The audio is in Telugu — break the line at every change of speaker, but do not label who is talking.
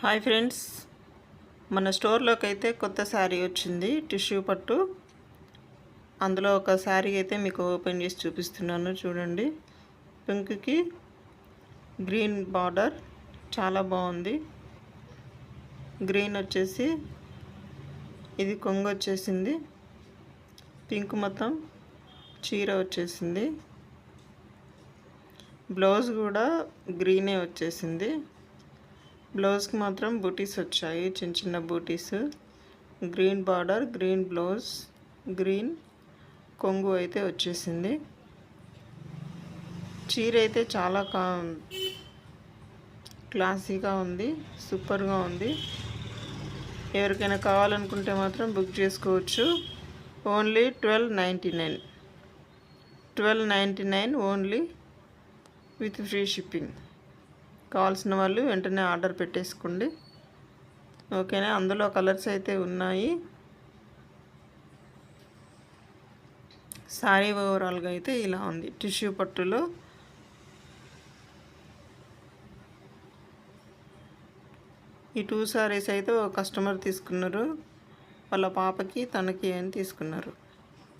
హాయ్ ఫ్రెండ్స్, మన స్టోర్లోకి అయితే కొత్త శారీ వచ్చింది, టిష్యూ పట్టు. అందులో ఒక శారీ అయితే మీకు ఓపెన్ చేసి చూపిస్తున్నాను, చూడండి. పింక్కి గ్రీన్ బార్డర్, చాలా బాగుంది. గ్రీన్ వచ్చేసి ఇది కొంగు వచ్చేసింది, పింక్ మొత్తం చీర వచ్చేసింది. బ్లౌజ్ కూడా గ్రీనే వచ్చేసింది. బ్లౌజ్కి మాత్రం బూటీస్ వచ్చాయి, చిన్న చిన్న బూటీస్. Green border, green blouse, green కొంగు అయితే వచ్చేసింది. చీర అయితే చాలా క్లాసీగా ఉంది, సూపర్గా ఉంది. ఎవరికైనా కావాలనుకుంటే మాత్రం బుక్ చేసుకోవచ్చు. Only 1299, 1299 only, with free shipping. కావాల్సిన వాళ్ళు వెంటనే ఆర్డర్ పెట్టేసుకోండి, ఓకేనా. అందులో కలర్స్ అయితే ఉన్నాయి. శారీ ఓవరాల్గా అయితే ఇలా ఉంది, టిష్యూ పట్టులో. ఈ 2 శారీస్ అయితే ఒక కస్టమర్ తీసుకున్నారు, వాళ్ళ పాపకి తనకి అని తీసుకున్నారు.